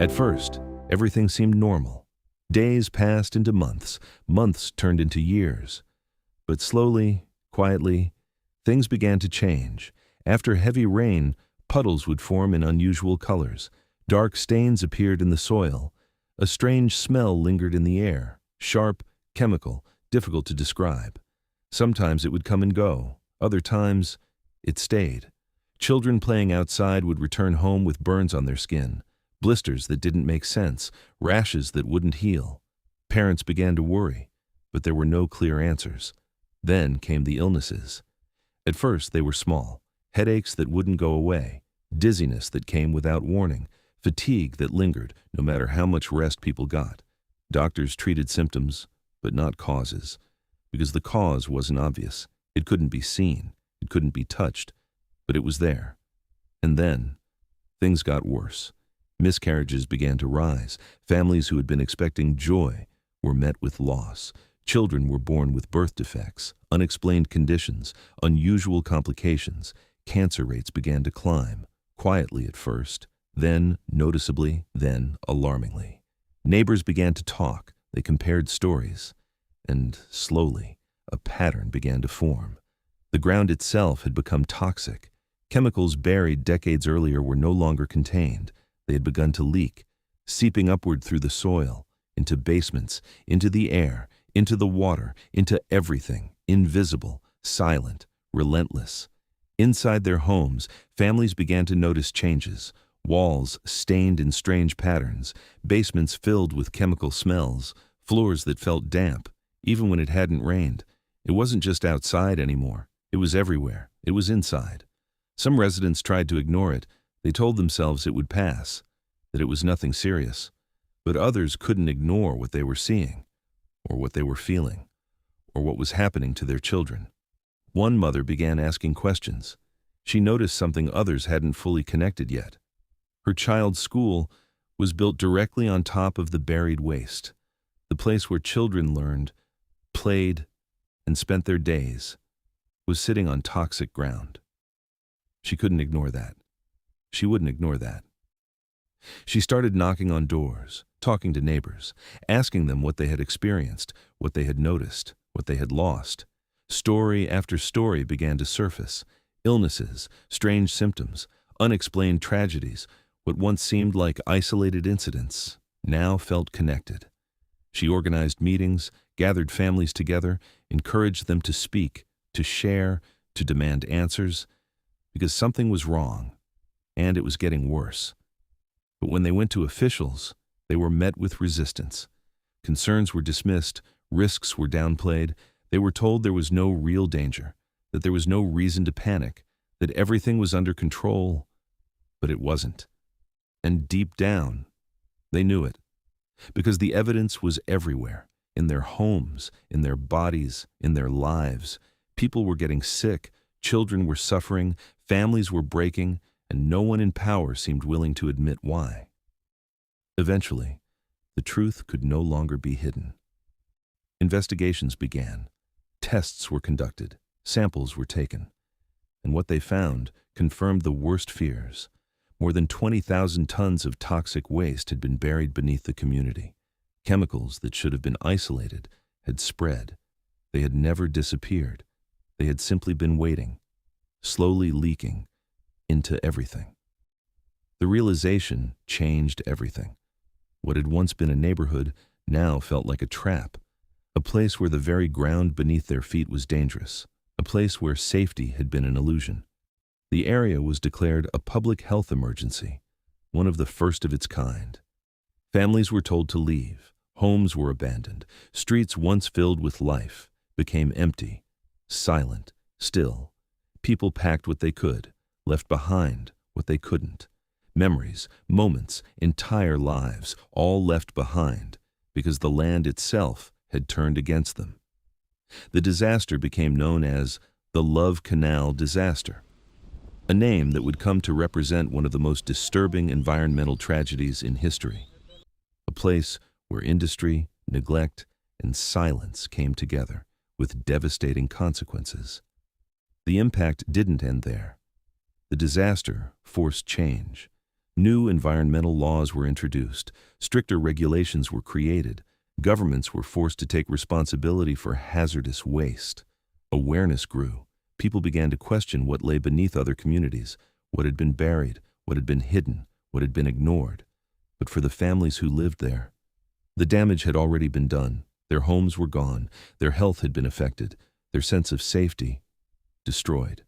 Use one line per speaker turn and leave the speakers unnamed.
At first, everything seemed normal. Days passed into months, months turned into years. But slowly, quietly, things began to change. After heavy rain, puddles would form in unusual colors. Dark stains appeared in the soil. A strange smell lingered in the air, sharp, chemical, difficult to describe. Sometimes it would come and go. Other times, it stayed. Children playing outside would return home with burns on their skin, blisters that didn't make sense, rashes that wouldn't heal. Parents began to worry, but there were no clear answers. Then came the illnesses. At first, they were small, headaches that wouldn't go away, dizziness that came without warning, fatigue that lingered no matter how much rest people got. Doctors treated symptoms, but not causes, because the cause wasn't obvious. It couldn't be seen, it couldn't be touched, but it was there. And then, things got worse. Miscarriages began to rise. Families who had been expecting joy were met with loss. Children were born with birth defects, unexplained conditions, unusual complications. Cancer rates began to climb, quietly at first, then noticeably, then alarmingly. Neighbors began to talk. They compared stories. And slowly, a pattern began to form. The ground itself had become toxic. Chemicals buried decades earlier were no longer contained. They had begun to leak, seeping upward through the soil, into basements, into the air, into the water, into everything, invisible, silent, relentless. Inside their homes, families began to notice changes. Walls stained in strange patterns, basements filled with chemical smells, floors that felt damp, even when it hadn't rained. It wasn't just outside anymore. It was everywhere. It was inside. Some residents tried to ignore it. They told themselves it would pass, that it was nothing serious. But others couldn't ignore what they were seeing, or what they were feeling, or what was happening to their children. One mother began asking questions. She noticed something others hadn't fully connected yet. Her child's school was built directly on top of the buried waste, the place where children learned, played, and spent their days, was sitting on toxic ground. She couldn't ignore that. She wouldn't ignore that. She started knocking on doors, talking to neighbors, asking them what they had experienced, what they had noticed, what they had lost. Story after story began to surface. Illnesses, strange symptoms, unexplained tragedies. What once seemed like isolated incidents now felt connected. She organized meetings, gathered families together, encouraged them to speak, to share, to demand answers, because something was wrong, and it was getting worse. But when they went to officials, they were met with resistance. Concerns were dismissed, risks were downplayed. They were told there was no real danger, that there was no reason to panic, that everything was under control, but it wasn't. And deep down, they knew it, because the evidence was everywhere, in their homes, in their bodies, in their lives. People were getting sick, children were suffering, families were breaking, and no one in power seemed willing to admit why. Eventually, the truth could no longer be hidden. Investigations began. Tests were conducted, samples were taken, and what they found confirmed the worst fears. More than 20,000 tons of toxic waste had been buried beneath the community. Chemicals that should have been isolated had spread. They had never disappeared. They had simply been waiting, slowly leaking into everything. The realization changed everything. What had once been a neighborhood now felt like a trap, a place where the very ground beneath their feet was dangerous, a place where safety had been an illusion. The area was declared a public health emergency, one of the first of its kind. Families were told to leave, homes were abandoned, streets once filled with life became empty, silent, still. People packed what they could, left behind what they couldn't. Memories, moments, entire lives, all left behind because the land itself had turned against them. The disaster became known as the Love Canal disaster, a name that would come to represent one of the most disturbing environmental tragedies in history, a place where industry, neglect, and silence came together with devastating consequences. The impact didn't end there. The disaster forced change. New environmental laws were introduced, stricter regulations were created, governments were forced to take responsibility for hazardous waste. Awareness grew. People began to question what lay beneath other communities, what had been buried, what had been hidden, what had been ignored. But for the families who lived there, the damage had already been done. Their homes were gone, their health had been affected, their sense of safety destroyed.